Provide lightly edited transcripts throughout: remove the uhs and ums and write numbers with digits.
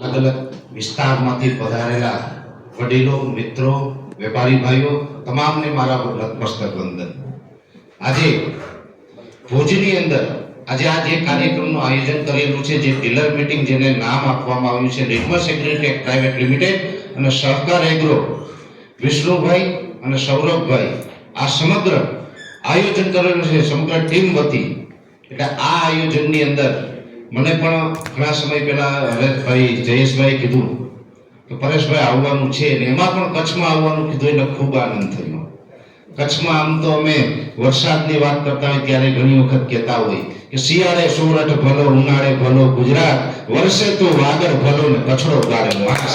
અલગ અલગ વિસ્તારમાંથી પધારેલા વડીલો, મિત્રો, વેપારી ભાઈઓ તમામને મારા નતમસ્તક વંદન. આજે ભુજની અંદર આજે આ જે કાર્યક્રમનું આયોજન કરેલું છે, જે ડીલર મીટિંગ જેને નામ આપવામાં આવ્યું છે લિટમસ એગ્રીટેક પ્રાઇવેટ લિમિટેડ અને સહકાર એગ્રો, વિષ્ણુભાઈ અને સૌરભભાઈ, આ સમગ્ર આયોજન કરેલું છે સમગ્ર ટીમ વતી. એટલે આ આયોજનની અંદર મને પણ ઘણા સમય પહેલા હરેશભાઈ, જયેશભાઈ કીધું કે પરેશભાઈ આવવાનું છે, અને એમાં પણ કચ્છમાં આવવાનું કીધું એટલે ખૂબ આનંદ થયો. કચ્છમાં આમ તો અમે વરસાદની વાત કરતા હોય ત્યારે ઘણી વખત કહેતા હોય કે શિયાળે સોરઠ ભલો, ઉનાળે ભલો ગુજરાત, વર્ષે તો વાગડ ભલો ને કચ્છડો ગાળે માસ.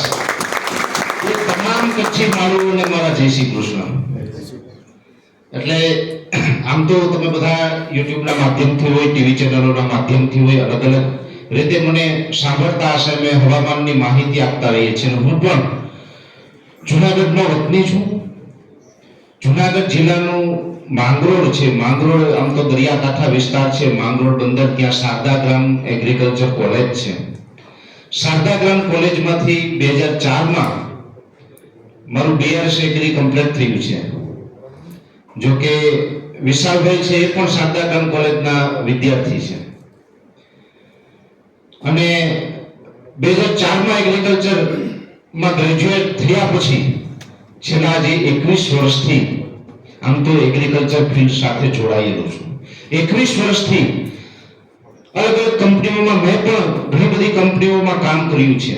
એ તમામ કચ્છી માળુઓને મારા જય શ્રી કૃષ્ણ. એટલે આમ તો તમે બધા યુટ્યુબના માધ્યમથી હોય, ટીવી ચેનલોના માધ્યમથી હોય, અલગ અલગ રીતે મને સાંભળતા હશે. મેં હવામાનની માહિતી આપતા રહીએ છીએ. હું પણ જુનાગઢનો વતની છું. જુનાગઢ જિલ્લાનું માંગરોળ છે. માંગરોળ આમ તો દરિયાકાંઠા વિસ્તાર છે. માંગરોળ બંદર, ત્યાં શારદા ગ્રામ એગ્રીકલ્ચર કોલેજ છે. શારદા ગ્રામ કોલેજમાંથી 2004માં મારું BRS એગ્રી કમ્પ્લીટ થયું છે. જો કે વિશાલભાઈ છે એ પણ શારદા ગ્રામ કોલેજના વિદ્યાર્થી છે. અને 2004માં એગ્રીકલ્ચરમાં ગ્રેજ્યુએટ થયા પછી છેલ્લા જે 21 વર્ષથી આમ તો એગ્રીકલ્ચર ફિલ્ડ સાથે જોડાયેલો છું. 21 વર્ષથી અલગ અલગ કંપનીઓમાં મેં પણ ઘણી બધી કંપનીઓમાં કામ કર્યું છે.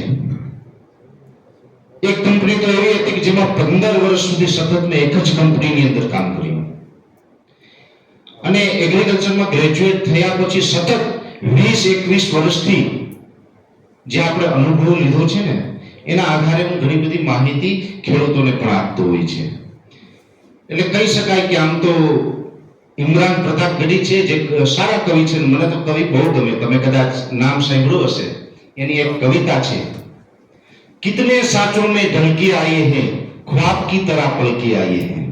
એક કંપની તો એવી હતી કે જેમાં 15 વર્ષ સુધી સતત મેં એક જ કંપનીની અંદર કામ કર્યું. અને એગ્રીકલ્ચરમાં ગ્રેજ્યુએટ થયા પછી સતત 20-21 વર્ષથી જે આપણે અનુભવ લીધો છે ને, એના આધારે હું ઘણી બધી માહિતી ખેડૂતોને પણ આપતો હોય છે. એટલે કહી શકાય કે આમ તો ઇમરાન પ્રતાપ ગઢી છે જે સારા કવિ છે. મને તો કવિ બહુ ગમે. તમે કદાચ નામ સાંભળ્યું હશે. એની એક કવિતા છે, कितने सांचों में ढलके आए हैं, ख्वाब की तरह पलके आए हैं.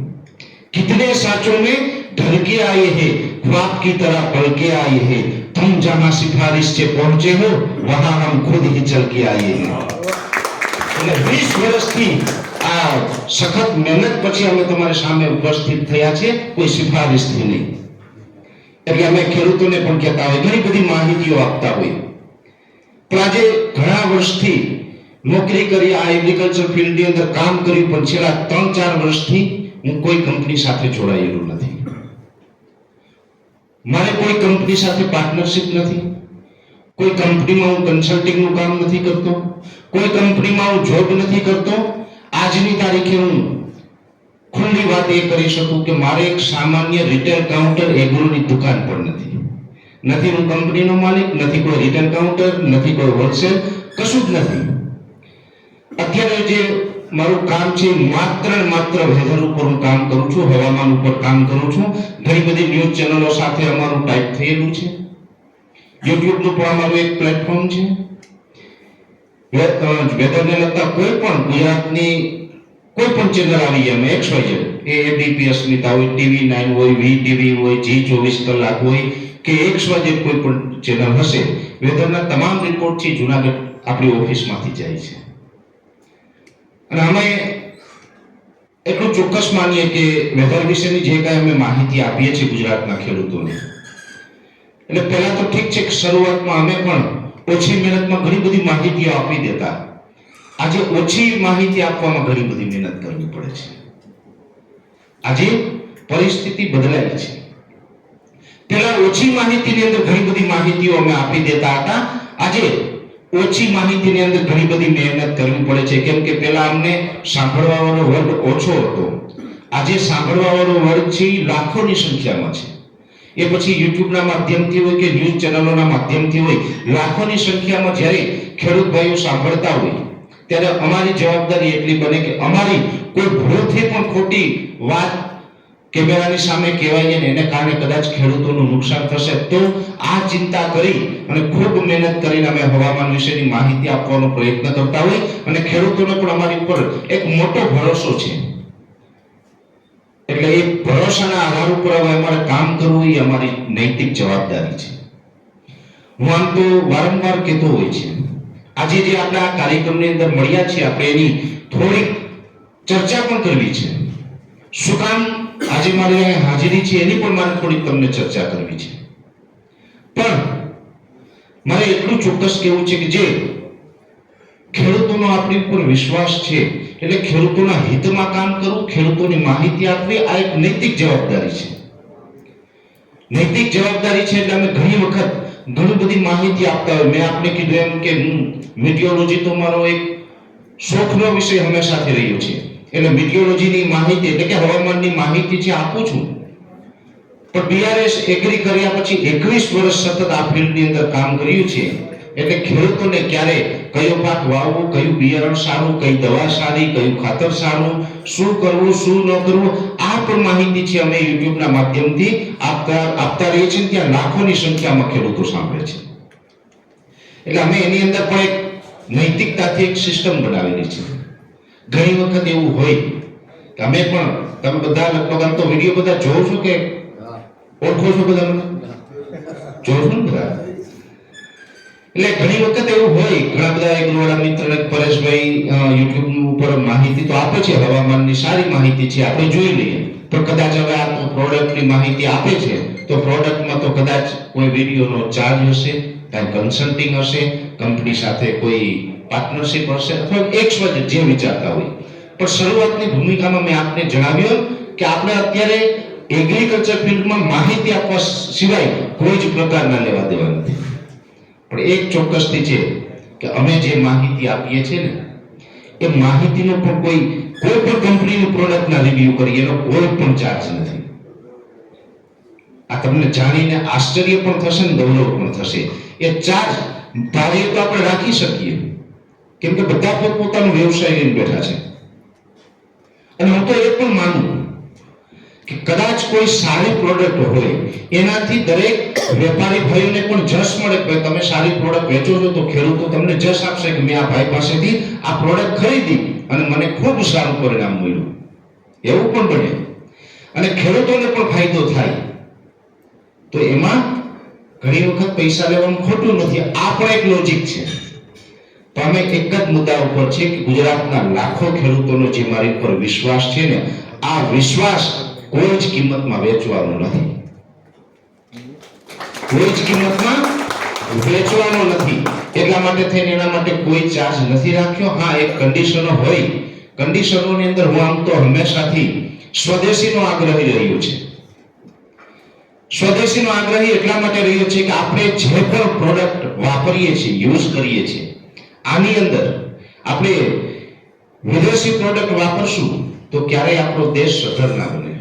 कितने सांचों में ढलके आए हैं, ख्वाब की तरह पलके आए हैं. तुम जहां सिफारिश से पहुंचे हो, वहां हम खुद ही चल के आए हैं. એટલે 20 વર્ષથી આ સખત મહેનત પછી અમે તમારી સામે ઉપસ્થિત થયા છે, કોઈ સિફારિશથી નહીં. એટલે અમે ખેડૂતોને પણ કહેતા હોય, ઘણી બધી માહિતીઓ આપતા હોય. પણ આજે ઘણા વર્ષથી નોકરી કરી, આ એગ્રીકલ્ચર ફિલ્ડની અંદર કામ કર્યું, પણ છેલ્લા 3-4 વર્ષથી હું કોઈ કંપની સાથે જોડાયેલો નથી. મારે કોઈ કંપની સાથે પાર્ટનરશિપ નથી. કોઈ કંપનીમાં હું કન્સલ્ટિંગનું કામ નથી કરતો. કોઈ કંપનીમાં હું જોબ નથી કરતો. આજની તારીખે હું ખુલ્લી વાત એ કરી શકું કે મારે એક સામાન્ય રિટેલ કાઉન્ટર એગ્રોની દુકાન પણ નથી. નથી હું કંપનીનો માલિક, નથી કોઈ રિટેલ કાઉન્ટર, નથી કોઈ હોલસેલ, કશું જ નથી. અત્યારે જે મારું કામ છે માત્ર ને માત્ર વેધર ઉપર હું કામ કરું છું, હવામાન ઉપર કામ કરું છું. ઘણી બધી ન્યૂઝ ચેનલો સાથે અમારું ટાઈપ થયેલું છે. યુટ્યુબનું પણ અમારું એક પ્લેટફોર્મ છે. વેધરને લગતા કોઈ પણ ગુજરાતની કોઈ પણ ચેનલ આવી અમે XYZ, ABP અસ્મિતા હોય, TV9 હોય, VTV હોય, G24 કલાક હોય કે XYZ કોઈ પણ ચેનલ હશે, વેધરના તમામ રિપોર્ટ છે જુનાગઢ આપણી ઓફિસમાંથી જાય છે. અને અમે એટલું ચોક્કસ માનીએ કે વેધર વિશેની જે કાંઈ અમે માહિતી આપીએ છીએ ગુજરાતના ખેડૂતોને, એટલે પહેલા તો ઠીક છે કે શરૂઆતમાં અમે પણ ઓછી મહેનતમાં ઘણી બધી માહિતીઓ આપી દેતા. આજે ઓછી માહિતી આપવામાં ઘણી બધી મહેનત કરવી પડે છે. આજે પરિસ્થિતિ બદલાઈ છે. પહેલા ઓછી માહિતીની અંદર ઘણી બધી માહિતીઓ અમે આપી દેતા હતા. આજે ઓછી માહિતીની અંદર ઘણી બધી મહેનત કરવી પડે છે. કેમ કે પહેલા અમને સાંભળવા વાળો વર્ગ ઓછો હતો. આજે સાંભળવા વાળો વર્ગ છે લાખોની સંખ્યામાં છે. એ પછી યુટ્યુબના માધ્યમથી હોય કે ન્યૂઝ ચેનલોના માધ્યમથી હોય, લાખોની સંખ્યામાં જ્યારે ખેડૂત ભાઈઓ સાંભળતા હોય, ત્યારે અમારી જવાબદારી એટલી બને કે અમારી કોઈ ભૂલથી પણ ખોટી વાત કેમેરાની સામે કહેવાય ને એને કારણે કદાચ ખેડૂતોનું નુકસાન થશે, તો આ ચિંતા કરી અને ખૂબ મહેનત કરીને અમે હવામાન વિશેની માહિતી આપવાનો પ્રયત્ન કરતા હોય. અને ખેડૂતોને પણ અમારી ઉપર એક મોટો ભરોસો છે. એટલે એ ભરોસાના આધાર ઉપર હવે અમારે કામ કરવું એ અમારી નૈતિક જવાબદારી છે. હું આમ તો વારંવાર કહેતો હોય છે, આજે જે આપણે આ કાર્યક્રમની અંદર મળ્યા છીએ, આપણે એની થોડીક ચર્ચા પણ કરવી છે. શું કામ આજે મારી અહીં હાજરી છે એની પણ મારે થોડીક તમને ચર્ચા કરવી છે. પણ મારે એટલું ચોક્કસ કહેવું છે કે જે ખેડૂતોનો આપણી ઉપર વિશ્વાસ છે, એટલે ખેડૂતોના હિતમાં કામ કરવું, ખેડૂતોની માહિતી આપવી, આ એક નૈતિક જવાબદારી છે. નૈતિક જવાબદારી છે એટલે અમે ઘણી વખત ઘણી બધી માહિતી આપતા હોય. મેં આપને કીધું એમ કે મીટિયોલોજી તો મારો એક શોખનો વિષય હંમેશાથી રહ્યો છે. એટલે મીટિયોલોજીની માહિતી એટલે કે હવામાનની માહિતી છે આપું છું. પણ બીઆરએસ એગ્રી કર્યા પછી 21 વર્ષ સતત આ ફિલ્ડની અંદર કામ કર્યું છે. એટલે ખેડૂતોને ક્યારે કયો પાક વાવવો, કયું બિયારણ સારું, કઈ દવા સારી, કયું ખાતર સારું, શું કરવું, શું ન કરવું, આ પણ માહિતી છે અમે યુટ્યુબના માધ્યમથી આપતા રહીએ છીએ. ત્યાં લાખોની સંખ્યામાં ખેડૂતો સાંભળે છે. એટલે અમે એની અંદર પણ એક નૈતિકતાથી એક સિસ્ટમ બનાવેલી છે. ઘણી વખત એવું હોય કે અમે પણ, તમે બધા લગભગ આમ તો વિડીયો બધા જોવો છો કે ઓળખો છો? બધા મને જોવો છો ને બધા? એટલે ઘણી વખત એવું હોય, ઘણા બધા એગ્રોવાળા મિત્ર પરેશભાઈ યુટ્યુબ ઉપર માહિતી તો આપે છે, હવામાનની સારી માહિતી છે, આપણે જોઈ લઈએ. પણ કદાચ હવે આ પ્રોડક્ટની માહિતી આપે છે તો પ્રોડક્ટમાં તો કદાચ કોઈ વિડીયોનો ચાર્જ હશે, કાંઈ કન્સલ્ટિંગ હશે, કંપની સાથે કોઈ પાર્ટનરશિપ હશે, અથવા XYZ જે વિચારતા હોય. પણ શરૂઆતની ભૂમિકામાં મેં આપને જણાવ્યું કે આપણે અત્યારે એગ્રીકલ્ચર ફિલ્ડમાં માહિતી આપવા સિવાય કોઈ જ પ્રકારના લેવા દેવા નથી. પણ એક ચોક્કસથી છે કે અમે જે માહિતી આપીએ છીએ ને એ માહિતીનો પણ કોઈ પણ કંપનીની પ્રોડક્ટના રિવ્યુ કરીએ એનો કોઈ પણ ચાર્જ નથી. આ તમને જાણીને આશ્ચર્ય પણ થશે ને ગૌરવ પણ થશે. એ ચાર્જ ધારીએ તો આપણે રાખી શકીએ, કેમ કે બધા પોતપોતાનો વ્યવસાય લઈને બેઠા છે. અને હું તો એ પણ માનું કે કદાચ કોઈ સારી પ્રોડક્ટ હોય એનાથી દરેક વેપારી ભાઈઓને પણ જશ મળે કે તમે સારી પ્રોડક્ટ વેચો છો તો ખેડૂતો તમને જશ આપશે કે મેં આ ભાઈ પાસેથી આ પ્રોડક્ટ ખરીદી અને મને ખૂબ સારું પરિણામ મળ્યું. એવું પણ બને અને ખેડૂતોને પણ ફાયદો થાય. તો એમાં ઘણી વખત પૈસા લેવાનું ખોટું નથી. આ પણ એક લોજિક છે. તો અમે એક જ મુદ્દા ઉપર છે કે ગુજરાતના લાખો ખેડૂતોનો જે મારી ઉપર વિશ્વાસ છે ને, આ વિશ્વાસ કોઈ જ કિંમતમાં વેચવાનો નથી. કોઈ જ કિંમતમાં વેચવાનો નથી. એટલા માટે થઈને એના માટે કોઈ ચાર્જ નથી રાખ્યો. હા, એક કન્ડિશનો હોય. કન્ડિશનોની અંદર હું આમ તો હંમેશાથી સ્વદેશીનો આગ્રહી રહ્યો છે. સ્વદેશીનો આગ્રહી એટલા માટે રહ્યો છે કે આપણે જે પણ પ્રોડક્ટ વાપરીએ છીએ, યુઝ કરીએ છીએ, આની અંદર આપણે વિદેશી પ્રોડક્ટ વાપરશું તો ક્યારેય આપણો દેશ સધર ના બને.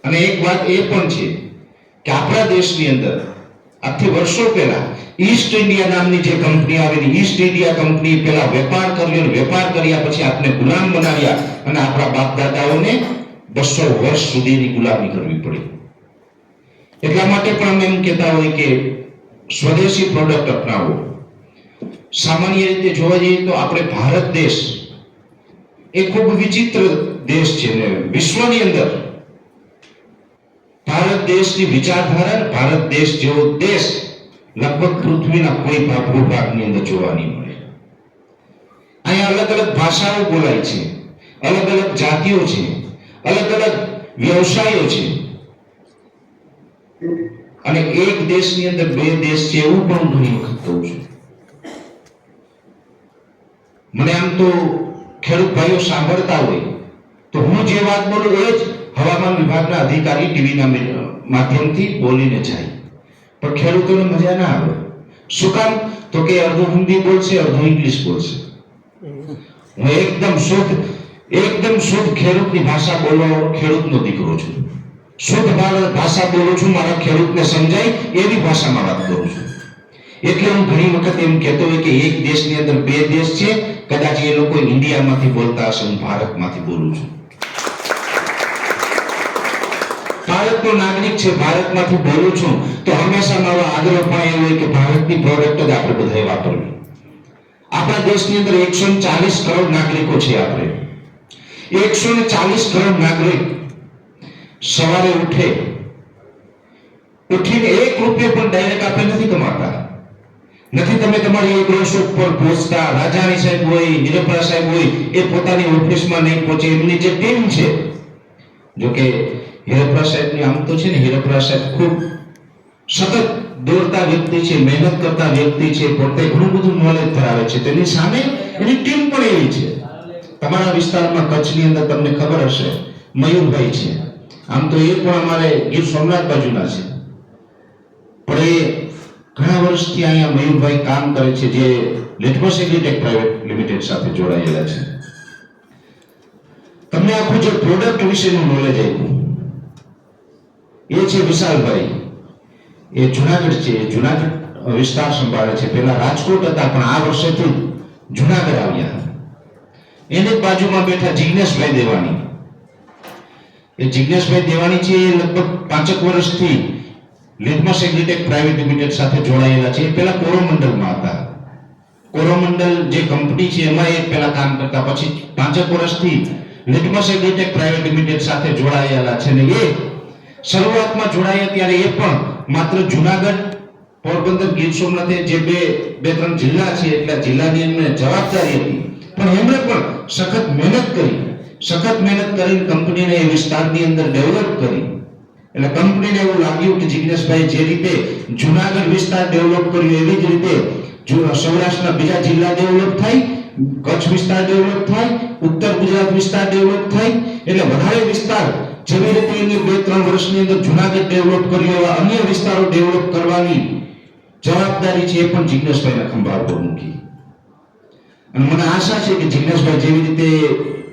અને એક વાત એ પણ છે કે આપણા દેશની અંદર આજથી વર્ષો પહેલા ઈસ્ટ ઇન્ડિયા નામની જે કંપની આવેલી, ઈસ્ટ ઇન્ડિયા કંપની પહેલા વેપાર કર્યો, વેપાર કર્યા પછી આપણે ગુલામ બનાવ્યા અને આપણા બાપ દાદાઓને 200 વર્ષ સુધીની ગુલામી કરવી પડી. એટલા માટે પણ અમે એમ કહેતા હોય કે સ્વદેશી પ્રોડક્ટ અપનાવો. સામાન્ય રીતે જોવા જઈએ તો આપણે ભારત દેશ એ ખૂબ વિચિત્ર દેશ છે ને વિશ્વની અંદર ભારત દેશની વિચારધારા, ભારત દેશ જેવો દેશ લગભગ પૃથ્વીના કોઈ ભૂભાગની અંદર જોવા નહીં મળે. અહીંયા અલગ અલગ ભાષાઓ બોલાય છે, અલગ અલગ જાતિઓ છે, અલગ અલગ વ્યવસાયો છે. અને એક દેશની અંદર બે દેશ છે એવું પણ ઘણી વખત કહું છું. મને આમ તો ખેડૂત ભાઈઓ સાંભળતા હોય તો હું જે વાત બોલું એ જ હવામાન વિભાગના અધિકારી ટીવીના માધ્યમથી બોલીને જાય. પણ ખેડૂતોને મજા ના આવે. શું કામ? તો કે અડધું હિન્દી બોલશે, અડધું ઇંગ્લિશ બોલશે. હું એકદમ શુદ્ધ ખેડૂતની ભાષા બોલવાનો ખેડૂતનો દીકરો છું. શુદ્ધ ભાષા બોલું છું, મારા ખેડૂતને સમજાય એવી ભાષામાં વાત કરું છું. એટલે હું ઘણી વખત એમ કહેતો હોય કે એક દેશની અંદર બે દેશ છે. કદાચ એ લોકો ઇન્ડિયામાંથી બોલતા હશે, હું ભારતમાંથી બોલું છું. ભારતનો નાગરિક છે, ભારતમાંથી બોલું છું. તો હંમેશા મારો આગ્રહ પણ એવો હોય કે ભારતની પ્રોડક્ટ જ આપણે બધાએ વાપરવી. આપણા દેશની અંદર 140 કરોડ નાગરિકો છે. આપણે 140 કરોડ નાગરિક સવારે ઉઠીને 1 રૂપિયો પણ ડાયરેક્ટ આપણે નથી કમાતા. નથી તમે તમારી એક રોશો પર પહોંચતા. રાજાણી સાહેબ હોય, હિરપરા સાહેબ હોય, એ પોતાની ઓફિસમાં નહીં પહોંચે. એમની જે ટીમ છે, જો કે હિરપરા સાહેબની આમ તો છે ને, હિરપરા સાહેબ ખૂબ સતત દોડતા વ્યક્તિ છે, મહેનત કરતા વ્યક્તિ છે, પોતે ઘણું બધું નોલેજ ધરાવે છે. તેની સામે એની ટીમ પણ એવી છે. તમારા વિસ્તારમાં કચ્છની અંદર તમને ખબર હશે, મયુરભાઈ છે. આમ તો એ પણ અમારે ગીર સોમનાથ બાજુના છે, પણ એ ઘણા વર્ષથી અહીંયા મયુરભાઈ કામ કરે છે, જે લેટમસ એગ્રીટેક પ્રાઇવેટ લિમિટેડ સાથે જોડાયેલા છે. તમને આખું જે પ્રોડક્ટ વિશેનું નોલેજ આપ્યું એ છે વિશાલભાઈ. એ જુનાગઢ છે, જુનાગઢ વિસ્તાર સંભાળે છે. પહેલા રાજકોટ હતા, પણ આ વર્ષેથી જુનાગઢ આવ્યા. એને બાજુમાં બેઠા જિગ્નેશભાઈ દેવાણી. એ જિગ્નેશભાઈ દેવાણી છે, એ લગભગ 5 વર્ષથી લેટમસ એગ્રીટેક પ્રાઇવેટ લિમિટેડ સાથે જોડાયેલા છે. એ પહેલા કોરોમંડલમાં હતા. કોરોમંડલ જે કંપની છે એમાં એ પહેલા કામ કરતા, પછી 5 વર્ષથી લેટમસ એગ્રીટેક પ્રાઇવેટ લિમિટેડ સાથે જોડાયેલા છે. ને એ શરૂઆતમાં જોડાયા ત્યારે એ પણ માત્ર જુનાગઢ, પોરબંદર, ગીર સોમનાથ જે બે ત્રણ જિલ્લા છે એટલા જિલ્લાની એમને જવાબદારી હતી, પણ એમણે પણ સખત મહેનત કરીને કંપનીને એ વિસ્તારની અંદર ડેવલપ કરી. એટલે કંપનીને એવું લાગ્યું કે જિગ્નેશભાઈ જે રીતે જુનાગઢ વિસ્તાર ડેવલપ કર્યો એવી જ રીતે સૌરાષ્ટ્રના બીજા જિલ્લા ડેવલપ થાય, કચ્છ વિસ્તાર ડેવલપ થાય, ઉત્તર ગુજરાત વિસ્તાર ડેવલપ થાય. એટલે વધારે વિસ્તાર જેવી રીતે એની 2-3 વર્ષની અંદર જુનાગઢ ડેવલપ કર્યો, એવા અન્ય વિસ્તારો ડેવલપ કરવાની જવાબદારી છે એ પણ જિગ્નેશભાઈના ખંભા પર મૂકી. અને મને આશા છે કે જિગ્નેશભાઈ જેવી રીતે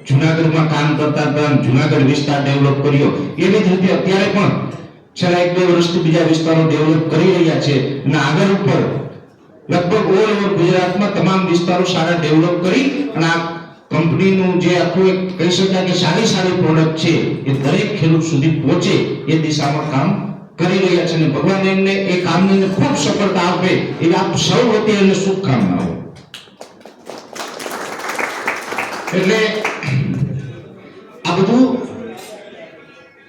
જુનાગઢમાં કામ કરતા હતા, જુનાગઢ વિસ્તાર ડેવલપ કર્યો, એવી જ રીતે અત્યારે પણ છેલ્લા 1-2 વર્ષથી બીજા વિસ્તારો ડેવલપ કરી રહ્યા છે. અને આગળ ઉપર લગભગ ઓલ ઓવર ગુજરાતમાં તમામ વિસ્તારો સારા ડેવલપ કરી અને આ કંપનીનું જે આખું એક કહી શકાય કે સારી પ્રોડક્ટ છે એ દરેક ખેડૂત સુધી પહોંચે એ દિશામાં કામ કરી રહ્યા છે. અને ભગવાન એમને એ કામની અંદર ખૂબ સફળતા આપે એ આપ સૌ વતી એમને શુભકામનાઓ. એટલે આ બધું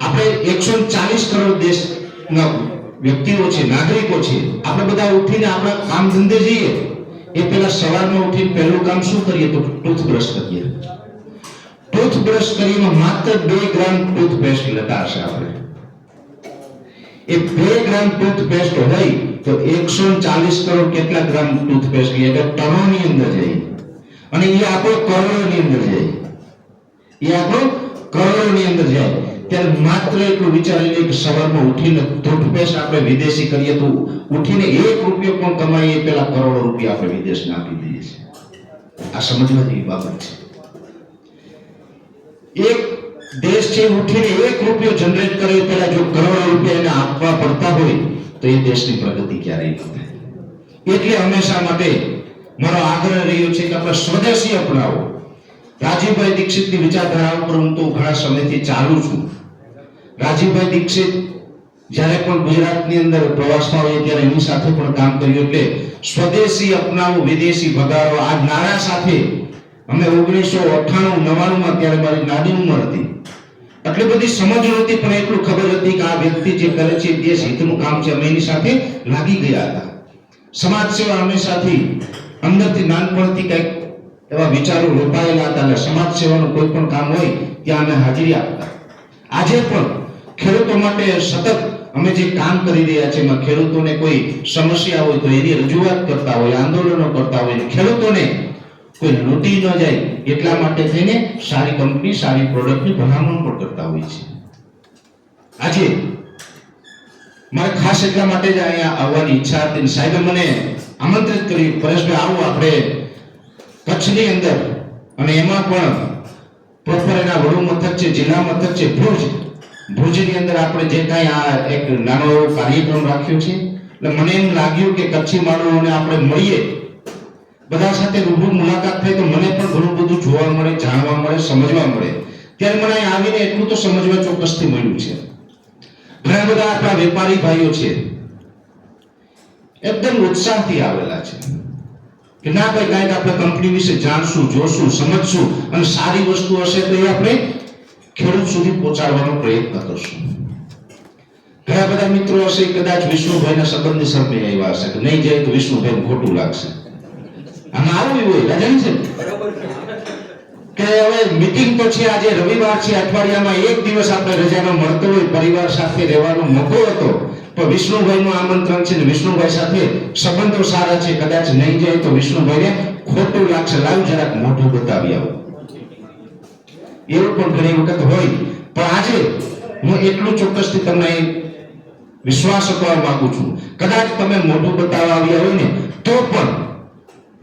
આપણે 140 કરોડ દેશના વ્યક્તિઓ છે, નાગરિકો છે, આપણે બધા ઉઠીને આપણા કામ ધંધે જઈએ એ પહેલા સવારમાં ઉઠીને પહેલું કામ શું કરીએ તો ટૂથબ્રશ કરીએ. ટૂથબ્રશ કરીને માત્ર 2 ગ્રામ ટૂથપેસ્ટ લેતા હશે આપણે. એ 2 ગ્રામ ટૂથપેસ્ટ હોય તો 140 કરોડ કેટલા ગ્રામ ટૂથપેસ્ટ લઈએ એટલે ટનોની અંદર જાય. અને એ આપણો કરોડોની અંદર જાય. ત્યારે માત્ર એટલું વિચારી લે કે સવારમાં ઉઠીને ટૂથપેસ્ટ આપણે વિદેશી કરીએ તો ઉઠીને 1 રૂપિયો પણ કમાઈએ પેલા કરોડો રૂપિયા આપણે વિદેશને આપી દઈએ છીએ. આ સમજવા જેવી બાબત છે. એક દેશ છે ઉઠીને 1 રૂપિયો જનરેટ કરે પેલા જો કરોડો રૂપિયા એને આપવા પડતા હોય તો એ દેશની પ્રગતિ ક્યારેય ન થાય. એટલે હંમેશા માટે મારો આગ્રહ રહ્યો છે કે આપણે સ્વદેશી અપનાવો. રાજીવભાઈ દીક્ષિતની વિચારધારા ઉપર હું તો ઘણા સમયથી ચાલુ છું. રાજીવભાઈ દીક્ષિત જ્યારે પણ ગુજરાતની અંદર પ્રવાસમાં હોય ત્યારે એની સાથે પણ કામ કર્યું. એટલે સ્વદેશી અપનાવો, વિદેશી ભગાડો, આ નારા સાથે અમે 1998-99માં ત્યારે મારી નાની ઉંમર હતી, એટલી બધી સમજ નહોતી, પણ એટલું ખબર હતી કે આ વ્યક્તિ જે કરે છે દેશ હિતનું કામ છે. અમે એની સાથે લાગી ગયા હતા. સમાજ સેવા હંમેશાથી અંદરથી નાનપણથી કંઈક એવા વિચારો રોપાયેલા હતા. એટલે સમાજ સેવાનું કોઈ પણ કામ હોય ત્યાં અમે હાજરી આપતા. આજે પણ ખેડૂતો માટે સતત અમે જે કામ કરી રહ્યા છીએ એમાં ખેડૂતોને કોઈ સમસ્યા હોય તો એની રજૂઆત કરતા હોય, આંદોલનો કરતા હોય, ખેડૂતોને કોઈ લૂંટી ન જાય એટલા માટે થઈને સારી કંપની, સારી પ્રોડક્ટની ભલામણ પણ કરતા હોય છે. આજે મારે ખાસ એટલા માટે જ અહીંયા આવવાની ઈચ્છા હતી. સાહેબે મને આમંત્રિત કરી, પરેશભાઈ આવો આપણે કચ્છની અંદર, અને એમાં પણ પ્રોપર એના વડુ મથક છે, જિલ્લા મથક છે ભુજ. ભુજની અંદર આપણે જે કાંઈ આ એક નાનો એવો કાર્યક્રમ રાખ્યો છે. એટલે મને એમ લાગ્યું કે કચ્છી માણસોને આપણે મળીએ, બધા સાથે રૂબરૂ મુલાકાત થાય તો મને પણ ઘણું બધું જોવા મળે, જાણવા મળે, સમજવા મળે. ત્યારે મને અહીં આવીને એટલું તો સમજવા ચોક્કસથી મળ્યું છે. ઘણા બધા આપણા વેપારી ભાઈઓ છે એકદમ ઉત્સાહથી આવેલા છે કે ના ભાઈ કાંઈક આપણે કંપની વિશે જાણશું, જોશું, સમજશું અને સારી વસ્તુ હશે તો એ આપણે ખેડૂત સુધી પહોંચાડવાનો પ્રયત્ન કરશું. ઘણા બધા મિત્રો હશે કદાચ વિષ્ણુભાઈના સંબંધી સર્વે આવ્યા હશે કે નહીં જાય તો વિષ્ણુભાઈને ખોટું લાગશે. આમાં આવું હોય રાજાની છે કે હવે મીટિંગ તો છે, આજે રવિવાર છે, અઠવાડિયામાં એક દિવસ આપણે રજાનો મળતો હોય, પરિવાર સાથે રહેવાનો મોકો હતો, પણ વિષ્ણુભાઈનું આમંત્રણ છે ને વિષ્ણુભાઈ સાથે સંબંધો સારા છે, કદાચ નહીં જાય તો વિષ્ણુભાઈને ખોટું લાગશે, લાવ જરાક મોઢું બતાવી આવો. એવું પણ ઘણી વખત હોય. પણ આજે હું એટલું ચોક્કસથી તમને વિશ્વાસ અપાવવા માંગુ છું, કદાચ તમે મોઢું બતાવવા આવ્યા હોય ને તો પણ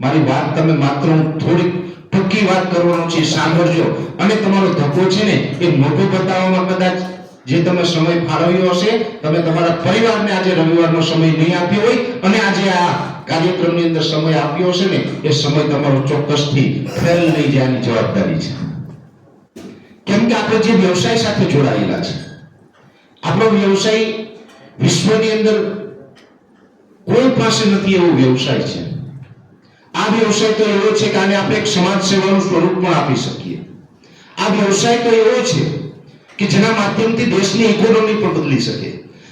મારી વાત તમે માત્ર થોડીક ટૂંકી વાત કરવાનો છે, સાંભળજો. અને તમારો ધક્કો છે ને એ મોઢું બતાવવામાં કદાચ જે તમે સમય ફાળવ્યો હશે, તમે તમારા પરિવારને આજે રવિવારનો સમય નહીં આપ્યો હોય અને આજે આ કાર્યક્રમની અંદર સમય આપ્યો હશે ને એ સમય તમારો ચોક્કસથી ફેલ નહીં જવાની જવાબદારી છે. કેમ કે આપણે જે વ્યવસાય સાથે જોડાયેલા છે, આપણો વ્યવસાય વિશ્વની અંદર કોઈ પાસે નથી એવો વ્યવસાય છે. આ વ્યવસાય તો એવો છે કે આને આપણે એક સમાજ સેવાનું સ્વરૂપ પણ આપી શકીએ. આ વ્યવસાય તો એવો છે કે જેના માધ્યમથી દેશની ઇકોનોમી પણ બદલી શકે.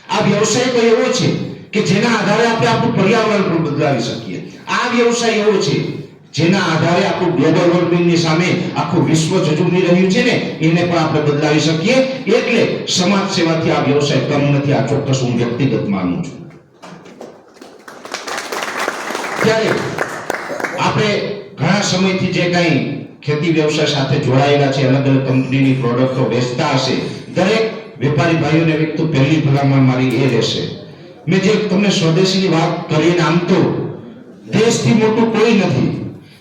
આ વ્યવસાય તો એવો છે કે જેના આધારે આપણે આપણું પર્યાવરણ પણ બદલાવી શકીએ. આ વ્યવસાય એવો છે જેના આધારે આપણું ગ્લોબલ વોર્મિંગની સામે આખું વિશ્વ ઝઝૂમી રહ્યું છે ને એને પણ આપણે બદલાવી શકીએ. એટલે સમાજ સેવાથી આ વ્યવસાય કમ નથી, આ ચોક્કસ હું વ્યક્તિગત માનું છું. ત્યારે આપણે ઘણા સમયથી જે કંઈ ખેતી વ્યવસાય સાથે જોડાયેલા છે, અલગ અલગ કંપનીની પ્રોડક્ટો વેચતા હશે, દરેક વેપારી ભાઈઓને એક તો પહેલી ભલામણ મારી એ રહેશે, મેં જે તમને સ્વદેશીની વાત કરી, આમ તો દેશથી મોટું કોઈ નથી,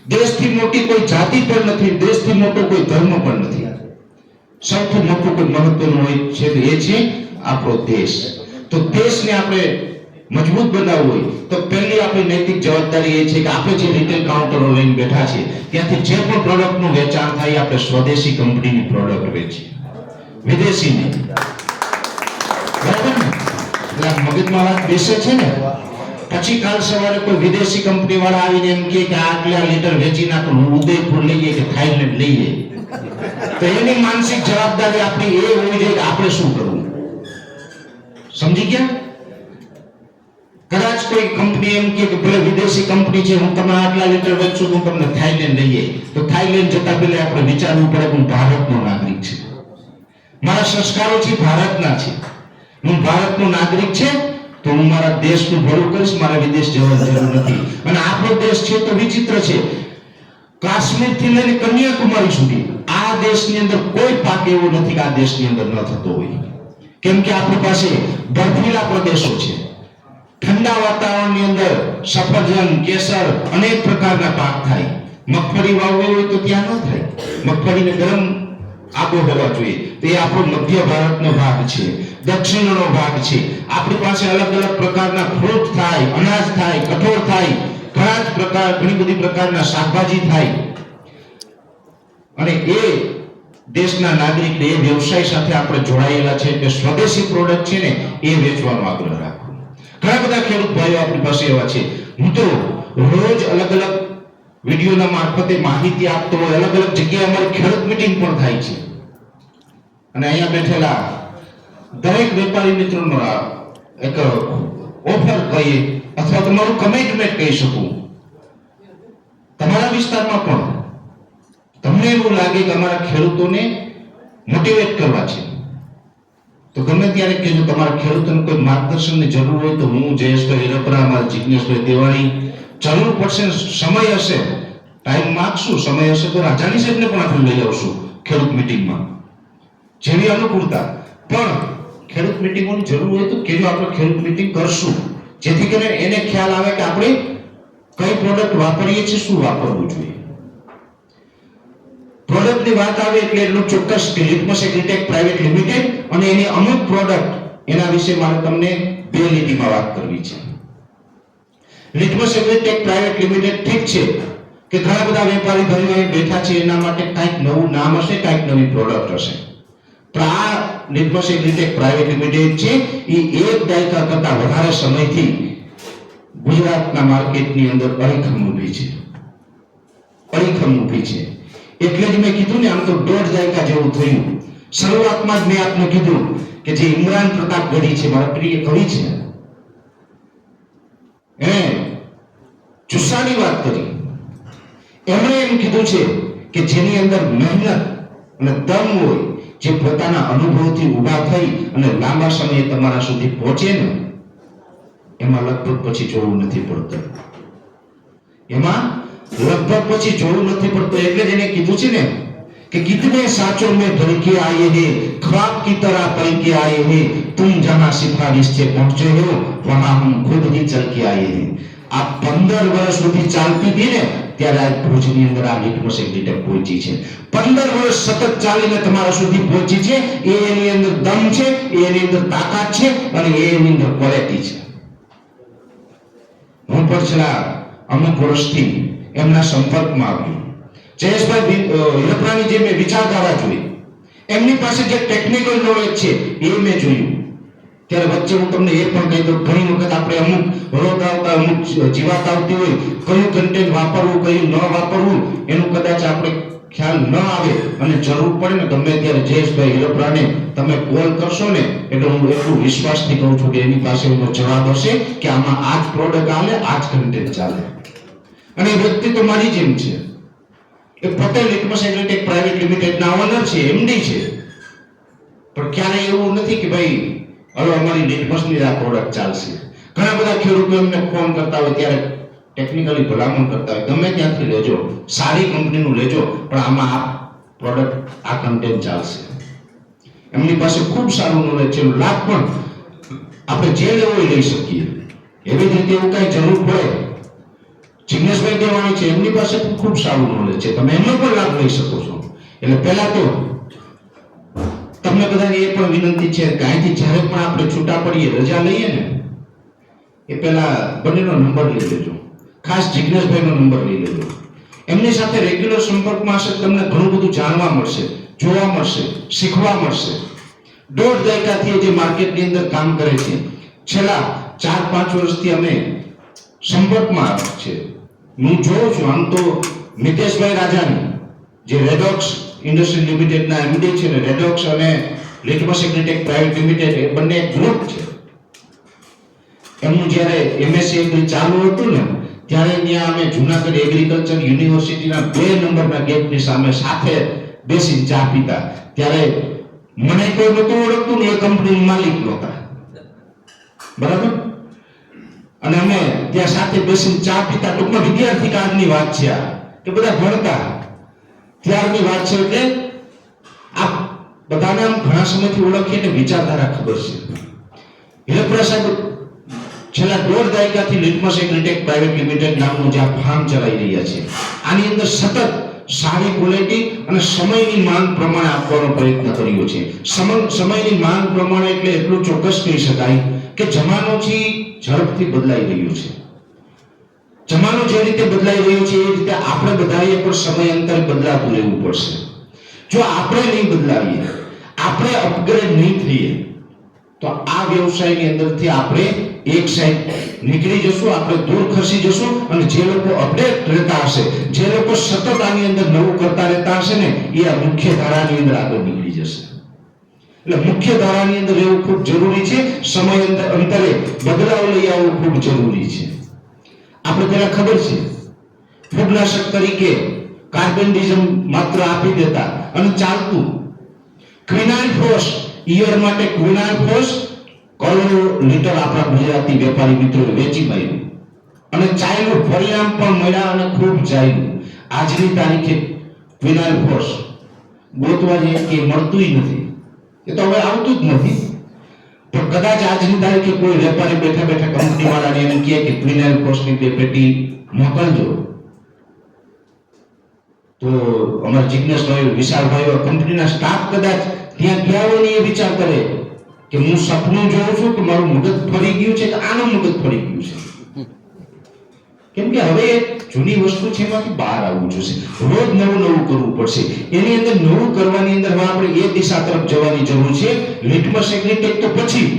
દેશથી મોટી કોઈ જાતિ પણ નથી, દેશથી મોટો કોઈ ધર્મ પણ નથી. સૌથી મોટું કોઈ મહત્વનું હોય છે તો એ છે આપણો દેશ. તો દેશને આપણે મજબૂત બનાવવું હોય તો પહેલી આપણી નૈતિક જવાબદારી એ છે કે આપણે જે રિટેલ કાઉન્ટરો લઈને બેઠા છે ત્યાંથી જે પણ પ્રોડક્ટનું વેચાણ થાય આપણે સ્વદેશી કંપનીની પ્રોડક્ટ વેચીએ, વિદેશી નહીં. બરાબર ને? એટલે મગજમાં વાત બેસે છે ને. પછી કાલ સવારે કોઈ વિદેશી કંપની વાળા આવીને એમ કે આટલા લીટર વેચી નાખો, ઉદયપુર લઈએ કે થાઈલેન્ડ લઈએ, તો એની માનસિક જવાબદારી આપણી એ હોવી જોઈએ કે આપણે શું કરવું. સમજી ગયા? કદાચ કોઈ કંપની એમ કે ભલે વિદેશી કંપની છે, હું તમને આટલા લીટર વેચું, હું તમને થાઈલેન્ડ લઈએ, તો થાઈલેન્ડ જતા પહેલા આપણે વિચારવું પડે કે હું ભારતનો નાગરિક છે, મારા સંસ્કારો છે ભારતના છે, હું ભારતનો નાગરિક છે તો હું મારા દેશનું ભલું કરીશ, મારે વિદેશ જવાની જરૂર નથી. અને આપણો દેશ છે તો વિચિત્ર છે, કાશ્મીર થી લઈને કન્યાકુમારી સુધી આ દેશની અંદર કોઈ પાક એવો નથી કે આ દેશની અંદર ન થતો હોય. કેમ કે આપણી પાસે બર્ફીલા પ્રદેશો છે, ઠંડા વાતાવરણની અંદર સફરજન, કેસર અનેક પ્રકારના પાક થાય. મગફળી વાવવી હોય તો ત્યાં ન થાય, મગફળીને ગરમ આબોહવા જોઈએ. તો એ આપણો મધ્ય ભારતનો ભાગ છે, દક્ષિણનો ભાગ છે. આપણી પાસે અલગ અલગ પ્રકારના ફ્રૂટ થાય, અનાજ થાય, કઠોળ થાય, ઘણી બધી પ્રકારના શાકભાજી થાય. અને એ દેશના નાગરિક એ વ્યવસાય સાથે આપણે જોડાયેલા છે કે સ્વદેશી પ્રોડક્ટ છે ને એ વેચવાનો આગ્રહ રાખો. ઘણા બધા ખેડૂત ભાઈઓ આપણી પાસે એવા છે. હું તો રોજ અલગ અલગ વિડીયોના મારફતે માહિતી આપતો હોય, અલગ અલગ જગ્યાએ અમારી ખેડૂત મીટિંગ પણ થાય છે. અને અહીંયા બેઠેલા દરેક વેપારી મિત્રોનો એક ઓફર કહીએ અથવા તમારું કમિટમેન્ટ કહી શકું, તમારા વિસ્તારમાં પણ તમને એવું લાગે કે અમારા ખેડૂતોને મોટિવેટ કરવા છે તો ગમે ત્યારે કહેજો. તમારા ખેડૂતોને કોઈ માર્ગદર્શનની જરૂર હોય તો હું જયેશભાઈ હિરપરા, અમારા જિજ્ઞેશભાઈ દેવાણી, જરૂર પડશે, સમય હશે, ટાઈમ માંગશું, સમય હશે તો રાજાની સાહેબને પણ આપણે લઈ આવશું ખેડૂત મીટિંગમાં, જેવી અનુકૂળતા. પણ ખેડૂત મીટિંગોની જરૂર હોય તો કહેજો, આપણે ખેડૂત મીટિંગ કરશું, જેથી કરીને એને ખ્યાલ આવે કે આપણે કઈ પ્રોડક્ટ વાપરીએ છીએ, શું વાપરવું જોઈએ. પ્રોડક્ટની વાત આવે એટલે એટલું ચોક્કસ કે લિટમસ એગ્રીટેક પ્રાઇવેટ લિમિટેડ અને એની અમુક પ્રોડક્ટ, એના વિશે મારે તમને બે લીટીમાં વાત કરવી છે. લિટમસ એગ્રીટેક પ્રાઇવેટ લિમિટેડ ઠીક છે કે ઘણા બધા વેપારી ભાઈઓ અહીં બેઠા છે, એના માટે કંઈક નવું નામ હશે, કંઈક નવી પ્રોડક્ટ હશે. પણ આ લિટમસ એગ્રીટેક પ્રાઇવેટ લિમિટેડ છે એ એક દાયકા કરતા વધારે સમયથી ગુજરાતના માર્કેટની અંદર અડીખમ ઊભી છે, અડીખમ ઊભી છે. એટલે જ મેં કીધું ને, આમ તો 1.5 દાયકા જેવું થયું. શરૂઆતમાં જ મેં આપને કીધું કે જે ઇમરાન પ્રતાપ ગઢી છે, મારા પ્રિય કવિ છે, એને જુસ્સાની વાત કરી. એમણે એમ કીધું છે કે જેની અંદર મહેનત અને દમ હોય, જે પોતાના અનુભવથી ઊભા થઈ અને લાંબા સમયે તમારા સુધી પહોંચે ને, એમાં લગભગ પછી જોવું નથી પડતું. એમાં લગભગ પછી જોવું નથી પડતું. એટલે જ એને કીધું છે ને कि कितने साचों में ढल के आए हैं, ख्वाब की तरह पल के आए हैं, तुम जहां सिफारिश से पहुंचे हो वहां हम खुद ही चल के आए हैं. आप 15 વર્ષ સુધી ચાલતી હતી ને ત્યારે આ ભુજની અંદર આ લિટમસ એગ્રીટેક પહોંચી છે. 15 વર્ષ સતત ચાલીને તમારા સુધી પહોંચી છે. એની અંદર દમ છે, એની અંદર તાકાત છે અને એની અંદર ક્વોલિટી છે. હું પણ છેલ્લા અમુક વર્ષથી એમના સંપર્કમાં આવ્યો. જયેશભાઈ હિરપરાની જે મેં વિચારધારા જોઈ, એમની પાસે જે ટેકનિકલ નોલેજ છે એ મેં જોયું. ત્યારે વચ્ચે હું તમને એ પણ કહી દઉં, ઘણી વખત આપણે અમુક રોગ આવતા, અમુક જીવાત આવતી હોય, કયું કન્ટેન્ટ વાપરવું, કયું ન વાપરવું, એનું કદાચ આપણે ખ્યાલ ન આવે અને જરૂર પડે ને ગમે ત્યારે જયેશભાઈ હિરપરાને તમે કોલ કરશો ને એટલે હું એટલું વિશ્વાસથી કહું છું કે એની પાસે એનો જવાબ હશે કે આમાં આ જ પ્રોડક્ટ ચાલે, આ જ કન્ટેન્ટ ચાલે. અને એ વ્યક્તિ તો મારી જેમ છે. એ પટેલ લિટમસ એગ્રીટેક પ્રાઇવેટ લિમિટેડના ઓનર છે, એમડી છે. પણ ક્યારેય એવું નથી કે ભાઈ હવે અમારી લિટમસની આ પ્રોડક્ટ ચાલશે. ઘણા બધા ખેડૂતો એમને ફોન કરતા હોય ત્યારે ટેકનિકલી ભલામણ કરતા હોય, ગમે ત્યાંથી લેજો, સારી કંપનીનું લેજો, પણ આમાં આ પ્રોડક્ટ, આ કન્ટેન્ટ ચાલશે. એમની પાસે ખૂબ સારું નોલેજ છે. લાભ પણ આપણે જે લેવો એ લઈ શકીએ. એવી જ રીતે એવું કઈ જરૂર પડે, જિગ્નેશભાઈ દેવાણી છે, એમની પાસે ખૂબ સારું નોલેજ છે, તમે એમનો પણ લાભ લઈ શકો છો. એટલે પહેલા તો તમને બધાને એ પણ વિનંતી છે કે અહીંથી જ્યારે પણ આપણે છૂટા પડીએ, રજા લઈએ ને, એ પહેલા બંનેનો નંબર લઈ લેજો. ખાસ જિગ્નેશભાઈનો નંબર લઈ લેજો. એમની સાથે રેગ્યુલર સંપર્કમાં હશે, તમને ઘણું બધું જાણવા મળશે, જોવા મળશે, શીખવા મળશે. 1.5 દાયકાથી જે માર્કેટની અંદર કામ કરે છે, છેલ્લા 4-5 વર્ષથી અમે સંપર્કમાં છે. હું જોઉં છું, આમ તો મિતેશભાઈ રાજાની જે રેડોક્સ ઇન્ડસ્ટ્રી લિમિટેડના એમડી છે ને, રેડોક્સ અને લિટમસ એગ્રીટેક પ્રાઇવેટ લિમિટેડ એ બંને એક ગ્રુપ છે. એમનું જ્યારે એમએસસી એગ્રી ચાલુ હતું ને ત્યારે ત્યાં અમે જુનાગઢ એગ્રીકલ્ચર યુનિવર્સિટીના 2 નંબરના ગેટની સામે સાથે બેસીને ચા પીતા. ત્યારે મને કોઈ નહોતું ઓળખતું ને, એ કંપનીના માલિક નહોતા, બરાબર. અને અમે ત્યાં સાથે બેસીને ચા પીતા. ટૂંકમાં વિદ્યાર્થી કાળની વાત છે આ, કે બધા ભણતા ત્યારની વાત છે. એટલે આ બધાને આમ ઘણા સમયથી ઓળખીએ ને વિચારધારા ખબર છે. હિરપરા સાહેબ છેલ્લા 1.5 દાયકાથી લિટમસ એગ્રીટેક પ્રાઇવેટ લિમિટેડ નામનું જે આ ફાર્મ ચલાવી રહ્યા છે, આની અંદર સતત સારી ક્વોલિટી અને સમયની માંગ પ્રમાણે આપવાનો પ્રયત્ન કર્યો છે. સમયની માંગ પ્રમાણે એટલે એટલું ચોક્કસ કહી શકાય કે જમાનો ઝડપથી બદલાઈ રહ્યો છે. જમાનો જે રીતે બદલાઈ રહ્યો છે એ રીતે આપણે બધાએ પણ સમયાંતરે બદલાતું રહેવું પડશે. જો આપણે નહીં બદલાવીએ, આપણે અપગ્રેડ નહીં થઈએ, તો આ વ્યવસાયની અંદરથી આપણે એક સાઈડ નીકળી જશું, આપણે દૂર ખસી જશું. અને જે લોકો અપડેટ રહેતા હશે, જે લોકો સતત આની અંદર નવું કરતા રહેતા હશે ને, એ આ મુખ્ય ધારાની અંદર આગળ નીકળી જશે. એટલે મુખ્ય ધારાની અંદર રહેવું ખૂબ જરૂરી છે. સમય અંતરે બદલાવ લઈ આવવું ખૂબ જરૂરી છે. આપણે પહેલા ખબર છે, ફૂગનાશક તરીકે કાર્બેન્ડિઝમ માત્ર આપી દેતા અને ચાલતું. ક્વિનાઇલ ફોસ, ઈયર માટે ક્વિનાઇલ ફોસ કરોડો લીટર આપણા ગુજરાતી વેપારી મિત્રો વેચી માર્યું અને ચાલ્યું, પરિણામ પણ મળ્યા અને ખૂબ ચાલ્યું. આજની તારીખે ક્વિનાઇલ ફોસ ગોતવા જઈએ કે મળતું નથી, એ તો હવે આવતું જ નથી. પણ કદાચ આજની તારીખે કોઈ વેપારી બેઠા બેઠા કંપની વાળાને એમ કહે કે ક્વિનાઇલ ફોસની 2 પેટી મોકલજો, તો અમારા જિજ્ઞેશભાઈ, વિશાલભાઈ, કંપનીના સ્ટાફ કદાચ ત્યાં ગયા હોય ને એ વિચાર કરે કે હું સપનું જોઉં છું કે મારું મગજ ફરી ગયું છે કે આનું મગજ ફરી ગયું છે. કેમ કે હવે જૂની વસ્તુ છે એમાંથી બહાર આવવું જોશે, રોજ નવું કરવું પડશે. એની અંદર નવું કરવાની અંદર આપણે એ દિશા તરફ જવાની જરૂર છે. લિટમસ એગ્રીટેક તો પછી,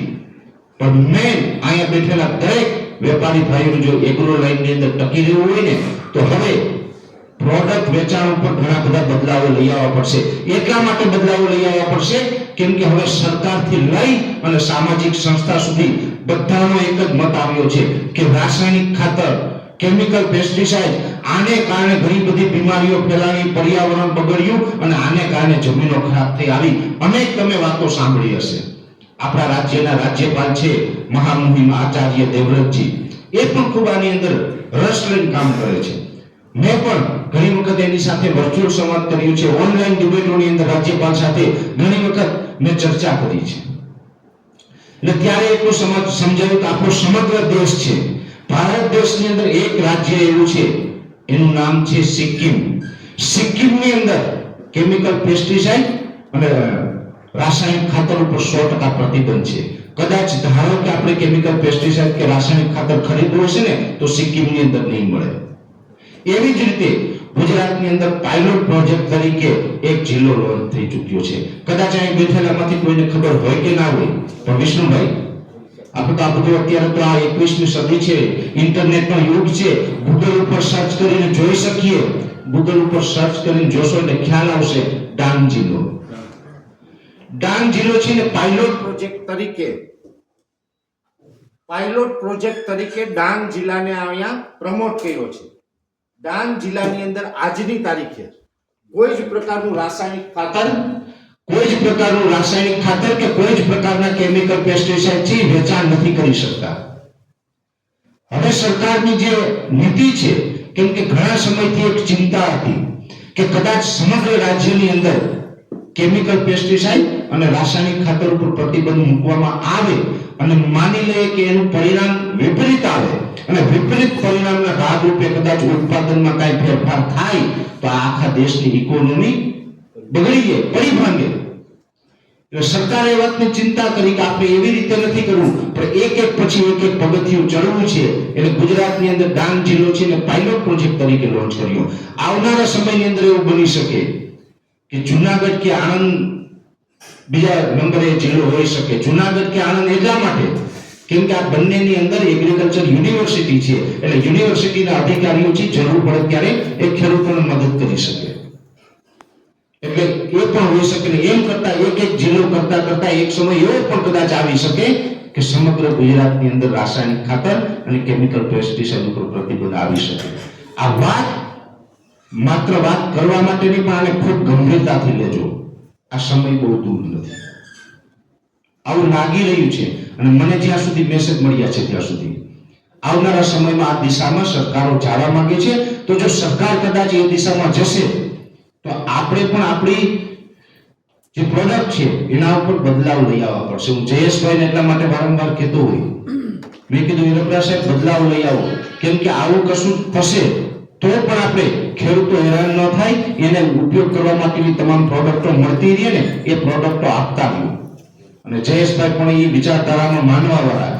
પણ મેં અહીંયા બેઠેલા દરેક વેપારી ભાઈઓ જો એગ્રો લાઈનની અંદર ટકી રહેવું હોય ને, તો હવે પ્રોડક્ટ વેચાણ ઉપર ઘણા બધા બદલાવો લઈ આવવા પડશે. એટલા માટે બદલાવો લઈ આવવા પડશે કેમ કે હવે સરકારથી લઈ અને સામાજિક સંસ્થા સુધી બધાનો એક જ મત આવ્યો છે કે રાસાયણિક ખાતર, કેમિકલ પેસ્ટિસાઇડ, આને કારણે ઘણી બધી બીમારીઓ ફેલાવી, પર્યાવરણ બગડ્યું અને આને કારણે જમીનો ખરાબ થઈ. આવી અનેક તમે વાતો સાંભળી હશે. આપણા રાજ્યના રાજ્યપાલ છે મહામહિમ આચાર્ય દેવવ્રતજી, એ પણ ખૂબ આની અંદર રસ લઈને કામ કરે છે. મેં પણ ઘણી વખત એની સાથે વર્ચ્યુઅલ સંવાદ કર્યું છે, ઓનલાઈન ડિબેટોની અંદર રાજ્યપાલ સાથે ઘણી વખત મેં ચર્ચા કરી છે. એટલે ત્યારે એટલું સમજાયું કે આપણો સમગ્ર દેશ છે, ભારત દેશની અંદર એક રાજ્ય એવું છે, એનું નામ છે સિક્કિમ. સિક્કિમની અંદર કેમિકલ પેસ્ટિસાઇડ અને રાસાયણિક ખાતર ઉપર 100% પ્રતિબંધ છે. કદાચ ધારો કે આપણે કેમિકલ પેસ્ટિસાઇડ કે રાસાયણિક ખાતર ખરીદવું હશે ને તો સિક્કિમની અંદર નહીં મળે. એવી જ રીતે ગુજરાતની અંદર પાયલોટ પ્રોજેક્ટ તરીકે એક જિલ્લો લોન્ચ થઈ ચૂક્યો છે. કદાચ અહીં બેઠેલામાંથી કોઈને ખબર હોય કે ના હોય, પણ વિષ્ણુભાઈ, આપણે તો આ બધું અત્યારે તો આ 21મી સદી છે, ઇન્ટરનેટનો યુગ છે, ગૂગલ ઉપર સર્ચ કરીને જોઈ શકીએ. ગૂગલ ઉપર સર્ચ કરીને જોશો એટલે ખ્યાલ આવશે. ડાંગ જિલ્લો, ડાંગ જિલ્લો છે ને પાયલોટ પ્રોજેક્ટ તરીકે ડાંગ જિલ્લાને અહીંયા પ્રમોટ કર્યો છે. ડાંગ જિલ્લાની અંદર આજની તારીખે કોઈ જ પ્રકારનું રાસાયણિક ખાતર કે કોઈ જ પ્રકારના કેમિકલ પેસ્ટિસાઇડ થી વેચાણ નથી કરી શકતા. હવે સરકારની જે નીતિ છે, કેમ કે ઘણા સમયથી એક ચિંતા હતી કે કદાચ સમગ્ર રાજ્યની અંદર કેમિકલ પેસ્ટિસાઇડ અને રાસાયણિક ખાતર ઉપર પ્રતિબંધ મૂકવામાં આવે અને માની લઈએ કે એનું પરિણામ વિપરીત આવે અને વિપરીત પરિણામના ભાગરૂપે કદાચ ઉત્પાદનમાં કાંઈ ફેરફાર થાય તો આખા દેશની ઇકોનોમી બગડી જાય, પડી ભાંગે. એટલે સરકારે એ વાતની ચિંતા કરી કે આપણે એવી રીતે નથી કરવું, પણ એક પછી એક પગથિયું ચડવું છે. એટલે ગુજરાતની અંદર ડાંગ જિલ્લો છે ને પાયલોટ પ્રોજેક્ટ તરીકે લોન્ચ કર્યો. આવનારા સમયની અંદર એવું બની શકે કે જુનાગઢ કે આણંદ બીજા નંબરે જિલ્લો હોઈ શકે. જુનાગઢ કે આણંદ એટલા માટે કેમ કે આ બંનેની અંદર એગ્રીકલ્ચર યુનિવર્સિટી છે, એટલે યુનિવર્સિટીના અધિકારીઓ છે, જરૂર પડે ત્યારે એ ખેડૂતોને મદદ કરી શકે. એટલે એ પણ હોઈ શકે ને એમ કરતા એક જિલ્લો કરતા એક સમય એવો પણ કદાચ આવી શકે કે સમગ્ર ગુજરાતની અંદર રાસાયણિક ખાતર અને કેમિકલ પેસ્ટિસાઇડ ઉપર પ્રતિબંધ આવી શકે. આ વાત માત્ર વાત કરવા માટેની, પણ આને ખૂબ ગંભીરતાથી લેજો. આ સમય બહુ દૂર નથી, આવું લાગી રહ્યું છે. અને મને જ્યાં સુધી મેસેજ મળ્યા છે ત્યાં સુધી આવનારા સમયમાં આ દિશામાં સરકારો જવા માંગે છે. તો જો સરકાર કદાચ એ દિશામાં જશે તો આપણે પણ આપણી જે પ્રોડક્ટ છે એના ઉપર બદલાવ લઈ આવવા પડશે. હું જયેશભાઈને એટલા માટે વારંવાર કહેતો હોય, મેં કીધું વીરપ્રા સાહેબ બદલાવ લઈ આવો, કેમ કે આવું કશું થશે તો પણ આપણે ખેડૂતો હેરાન ન થાય, એને ઉપયોગ કરવા માટેની તમામ પ્રોડક્ટો મળતી રહે ને, એ પ્રોડક્ટો આપતા રહ્યું. અને જયેશભાઈ પણ એ વિચારધારામાં માનવા વાળા